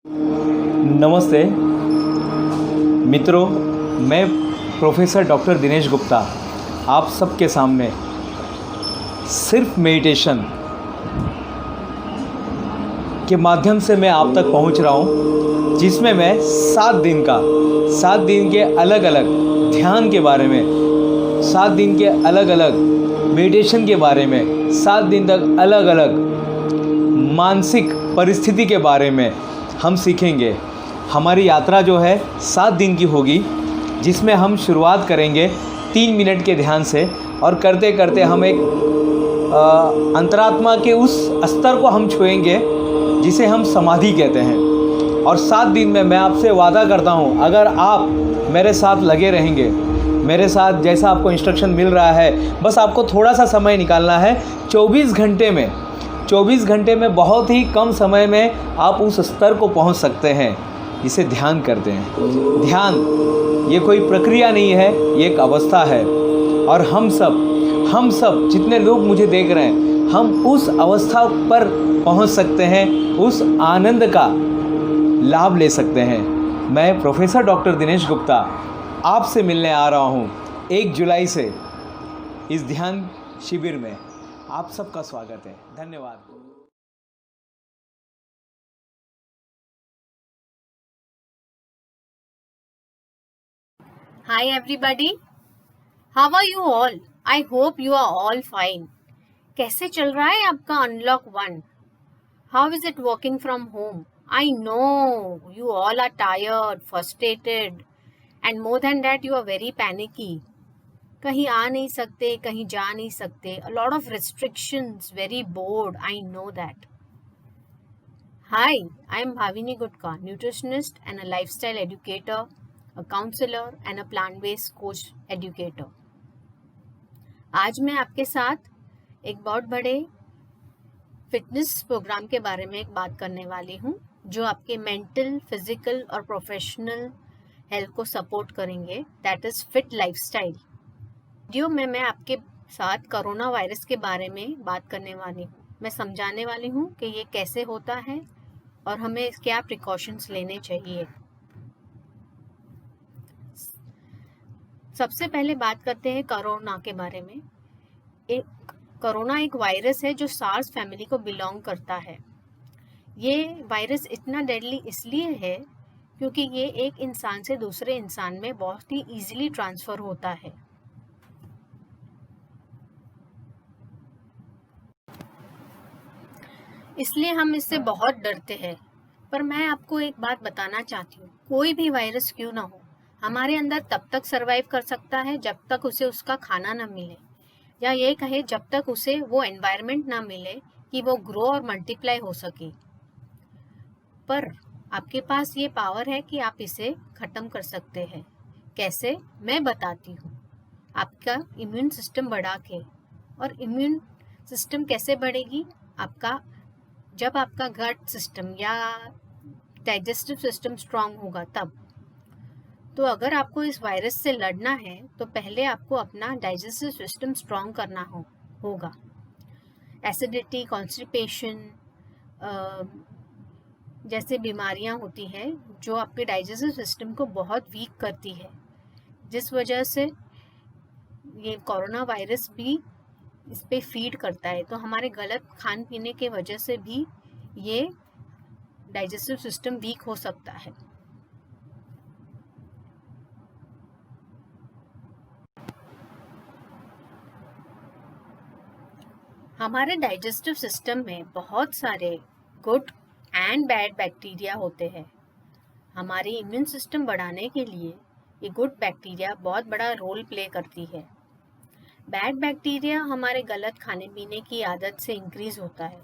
नमस्ते मित्रों, मैं प्रोफेसर डॉक्टर दिनेश गुप्ता आप सबके सामने सिर्फ मेडिटेशन के माध्यम से मैं आप तक पहुंच रहा हूं, जिसमें मैं 7 दिन के अलग अलग ध्यान के बारे में, 7 दिन के अलग अलग मेडिटेशन के बारे में, 7 दिन तक अलग अलग मानसिक परिस्थिति के बारे में हम सीखेंगे। हमारी यात्रा जो है 7 दिन की होगी, जिसमें हम शुरुआत करेंगे 3 मिनट के ध्यान से, और करते करते हम एक अंतरात्मा के उस स्तर को हम छुएंगे जिसे हम समाधि कहते हैं। और 7 दिन में मैं आपसे वादा करता हूँ, अगर आप मेरे साथ लगे रहेंगे, मेरे साथ जैसा आपको इंस्ट्रक्शन मिल रहा है, बस आपको थोड़ा सा समय निकालना है। 24 घंटे में बहुत ही कम समय में आप उस स्तर को पहुंच सकते हैं जिसे ध्यान करते हैं। ध्यान ये कोई प्रक्रिया नहीं है, ये एक अवस्था है। और हम सब जितने लोग मुझे देख रहे हैं, हम उस अवस्था पर पहुंच सकते हैं, उस आनंद का लाभ ले सकते हैं। मैं प्रोफेसर डॉक्टर दिनेश गुप्ता आपसे मिलने आ रहा हूं 1 जुलाई से इस ध्यान शिविर में। आप सबका स्वागत है। धन्यवाद। Hi everybody, how are you all? I hope you are all fine. कैसे चल रहा है आपका unlock 1? How is it working from home? I know you all are tired, frustrated, and more than that you are very panicky. कहीं आ नहीं सकते, कहीं जा नहीं सकते. A lot of restrictions, very bored. I know that. Hi, I am Bhavini Gutka, nutritionist and a lifestyle educator, a counselor and a plant-based coach educator. आज मैं आपके साथ एक बहुत बड़े फिटनेस प्रोग्राम के बारे में एक बात करने वाली हूँ, जो आपके मेंटल, फिजिकल और प्रोफेशनल हेल्थ को सपोर्ट करेंगे। That is fit lifestyle. Video में मैं आपके साथ कोरोना वायरस के बारे में बात करने वाली हूँ। मैं समझाने वाली हूँ कि ये कैसे होता है और हमें क्या प्रिकॉशंस लेने चाहिए। सबसे पहले बात करते हैं कोरोना के बारे में। कोरोना एक वायरस है जो सार्स फैमिली को बिलोंग करता है। ये वायरस इतना डेडली इसलिए है क्योंकि ये एक इंसान से दूसरे इंसान में बहुत ही इजीली ट्रांसफ़र होता है। इसलिए हम इससे बहुत डरते हैं। पर मैं आपको एक बात बताना चाहती हूँ, कोई भी वायरस क्यों ना हो, हमारे अंदर तब तक सरवाइव कर सकता है जब तक उसे उसका खाना ना मिले, या ये कहे जब तक उसे वो एनवायरनमेंट ना मिले कि वो ग्रो और मल्टीप्लाई हो सके। पर आपके पास ये पावर है कि आप इसे ख़त्म कर सकते हैं। कैसे, मैं बताती हूँ। आपका इम्यून सिस्टम बढ़ा के। और इम्यून सिस्टम कैसे बढ़ेगी? जब आपका गट सिस्टम या डाइजेस्टिव सिस्टम स्ट्रांग होगा तब। तो अगर आपको इस वायरस से लड़ना है तो पहले आपको अपना डाइजेस्टिव सिस्टम स्ट्रांग करना होगा। एसिडिटी, कॉन्स्टिपेशन जैसे बीमारियां होती हैं जो आपके डाइजेस्टिव सिस्टम को बहुत वीक करती है, जिस वजह से ये कोरोना वायरस भी इस पे फीड करता है। तो हमारे गलत खान पीने के वजह से भी ये डाइजेस्टिव सिस्टम वीक हो सकता है। हमारे डाइजेस्टिव सिस्टम में बहुत सारे गुड एंड बैड बैक्टीरिया होते हैं। हमारी इम्यून सिस्टम बढ़ाने के लिए ये गुड बैक्टीरिया बहुत बड़ा रोल प्ले करती है। बैड बैक्टीरिया हमारे गलत खाने पीने की आदत से इंक्रीज होता है।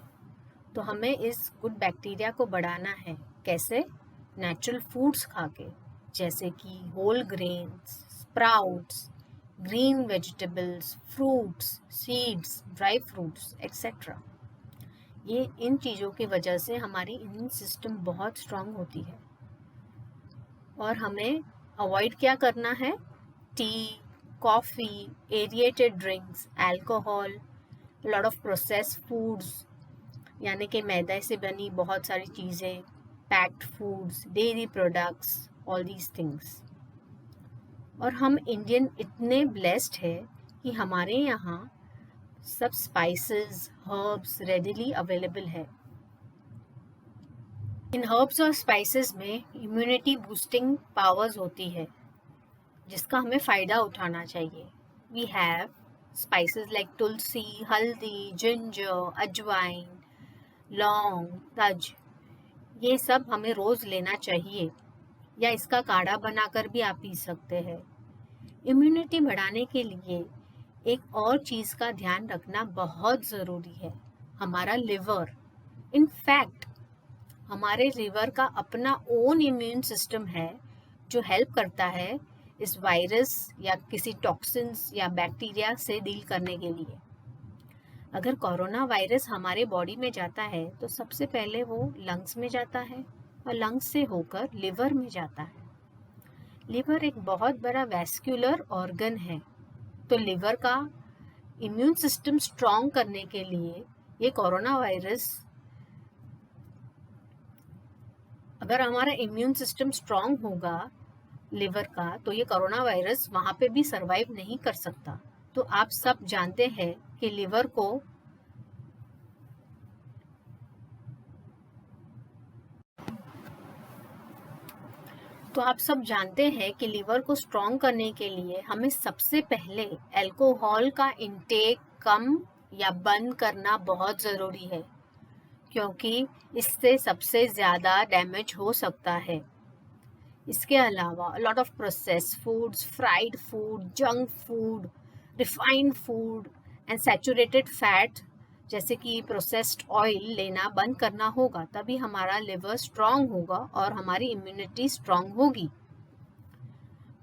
तो हमें इस गुड बैक्टीरिया को बढ़ाना है। कैसे? नेचुरल फूड्स खा के, जैसे कि whole grains, sprouts, green vegetables, fruits, seeds, dry fruits etcetera. ये इन चीज़ों की वजह से हमारी इम्यून सिस्टम बहुत स्ट्रांग होती है। और हमें अवॉइड क्या करना है? T, coffee, aerated drinks, alcohol, lot of processed foods, यानी कि मैदे से बनी बहुत सारी चीज़ें, packed foods, dairy products, all these things. और हम इंडियन इतने ब्लेस्ड है कि हमारे यहाँ सब स्पाइसेस, हर्ब्स रेडिली अवेलेबल है। इन हर्ब्स और स्पाइसेस में इम्यूनिटी बूस्टिंग पावर्स होती है, जिसका हमें फ़ायदा उठाना चाहिए। वी हैव स्पाइसेस लाइक तुलसी, हल्दी, जिंजर, अजवाइन, लौंग, तज। ये सब हमें रोज़ लेना चाहिए, या इसका काढ़ा बनाकर भी आप पी सकते हैं। इम्यूनिटी बढ़ाने के लिए एक और चीज़ का ध्यान रखना बहुत ज़रूरी है, हमारा लिवर। इनफैक्ट हमारे लिवर का अपना ओन इम्यून सिस्टम है जो हेल्प करता है इस वायरस या किसी टॉक्सिन्स या बैक्टीरिया से डील करने के लिए। अगर कोरोना वायरस हमारे बॉडी में जाता है तो सबसे पहले वो लंग्स में जाता है और लंग्स से होकर लिवर में जाता है। लिवर एक बहुत बड़ा वैस्कुलर ऑर्गन है, तो लिवर का इम्यून सिस्टम स्ट्रॉन्ग करने के लिए ये कोरोना वायरस, अगर हमारा इम्यून सिस्टम स्ट्रॉन्ग होगा लिवर का, तो ये कोरोना वायरस वहाँ पे भी सरवाइव नहीं कर सकता। तो आप सब जानते हैं कि लिवर को स्ट्रॉन्ग करने के लिए हमें सबसे पहले अल्कोहल का इंटेक कम या बंद करना बहुत ज़रूरी है, क्योंकि इससे सबसे ज़्यादा डैमेज हो सकता है। इसके अलावा lot of processed foods, fried food, junk food, refined food and saturated fat जैसे कि प्रोसेस्ड ऑयल लेना बंद करना होगा, तभी हमारा लिवर स्ट्रांग होगा और हमारी इम्यूनिटी स्ट्रांग होगी।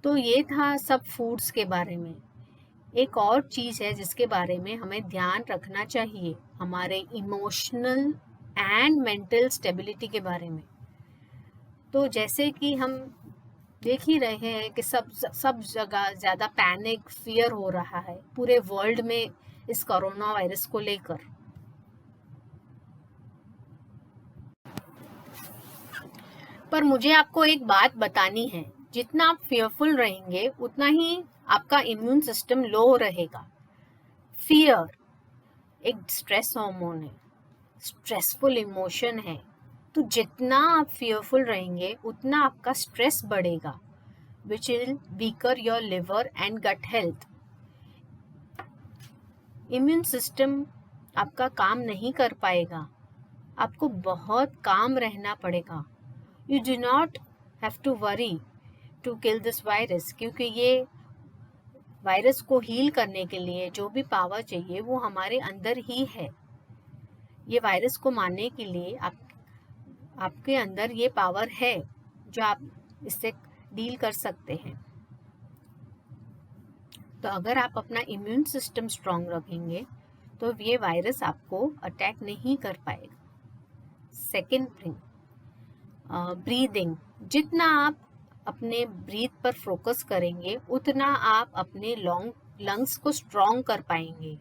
तो ये था सब फूड्स के बारे में। एक और चीज़ है जिसके बारे में हमें ध्यान रखना चाहिए, हमारे इमोशनल एंड मेंटल स्टेबिलिटी के बारे में। तो जैसे कि हम देख ही रहे हैं कि सब जगह ज़्यादा पैनिक, फियर हो रहा है पूरे वर्ल्ड में इस कोरोना वायरस को लेकर। पर मुझे आपको एक बात बतानी है, जितना आप फियरफुल रहेंगे उतना ही आपका इम्यून सिस्टम लो रहेगा। फियर एक स्ट्रेस हार्मोन है, स्ट्रेसफुल इमोशन है। तो जितना आप फियरफुल रहेंगे उतना आपका स्ट्रेस बढ़ेगा, which will weaker your liver and gut health. Immune system आपका काम नहीं कर पाएगा, आपको बहुत काम रहना पड़ेगा। You do not have to worry to kill this virus, क्योंकि ये वायरस को हील करने के लिए जो भी पावर चाहिए वो हमारे अंदर ही है। ये वायरस को मारने के लिए आपके अंदर ये पावर है जो आप इससे डील कर सकते हैं। तो अगर आप अपना इम्यून सिस्टम स्ट्रांग रखेंगे तो ये वायरस आपको अटैक नहीं कर पाएगा। Second thing, breathing. जितना आप अपने ब्रीथ पर फोकस करेंगे उतना आप अपने लंग्स को स्ट्रांग कर पाएंगे।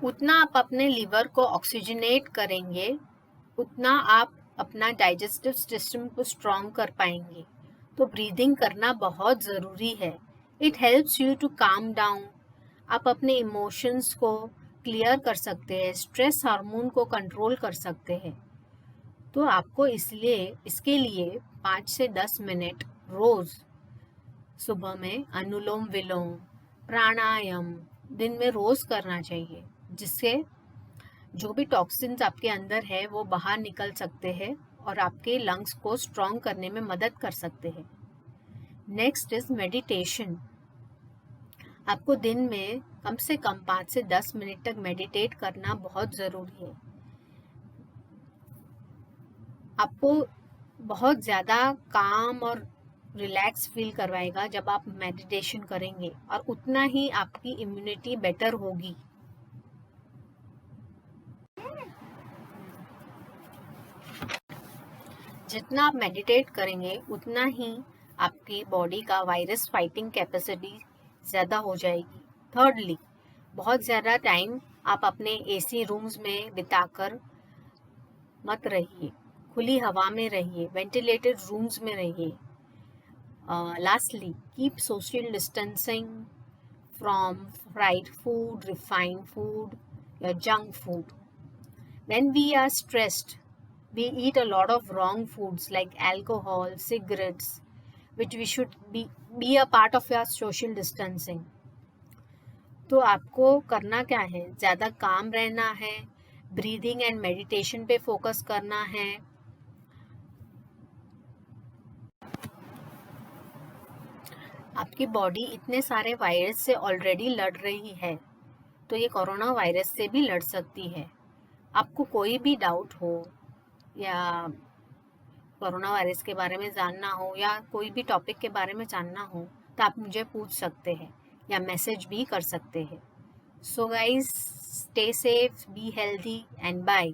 उतना आप अपने लिवर को ऑक्सीजनेट करेंगे उतना आप अपना डाइजेस्टिव सिस्टम को स्ट्रांग कर पाएंगे। तो ब्रीदिंग करना बहुत ज़रूरी है। It helps you to calm down. आप अपने इमोशंस को क्लियर कर सकते हैं, स्ट्रेस हार्मोन को कंट्रोल कर सकते हैं। तो आपको इसके लिए 5 से 10 मिनट रोज़ सुबह में अनुलोम विलोम, प्राणायाम दिन में रोज़ करना चाहिए, जिससे जो भी टॉक्सिन्स आपके अंदर है वो बाहर निकल सकते हैं और आपके लंग्स को स्ट्रॉन्ग करने में मदद कर सकते हैं। Next is meditation. आपको दिन में कम से कम 5 से 10 मिनट तक मेडिटेट करना बहुत ज़रूरी है। आपको बहुत ज़्यादा काम और रिलैक्स फील करवाएगा जब आप मेडिटेशन करेंगे, और उतना ही आपकी इम्यूनिटी बेटर होगी। जितना आप मेडिटेट करेंगे उतना ही आपकी बॉडी का वायरस फाइटिंग कैपेसिटी ज़्यादा हो जाएगी। थर्डली, बहुत ज़्यादा टाइम आप अपने एसी रूम्स में बिताकर मत रहिए, खुली हवा में रहिए, वेंटिलेटेड रूम्स में रहिए. Lastly, keep social distancing from fried food, refined food, your junk food. When we are stressed, we eat a lot of wrong foods like alcohol, cigarettes, which we should be a part of your social distancing. तो आपको करना क्या है? ज़्यादा काम रहना है, breathing and meditation पे फोकस करना है. आपकी बॉडी इतने सारे वायरस से ऑलरेडी लड़ रही है, तो ये कोरोना वायरस से भी लड़ सकती है. आपको कोई भी डाउट हो या कोरोना वायरस के बारे में जानना हो या कोई भी टॉपिक के बारे में जानना हो, तो आप मुझे पूछ सकते हैं या मैसेज भी कर सकते हैं. So guys, stay safe, be healthy and bye.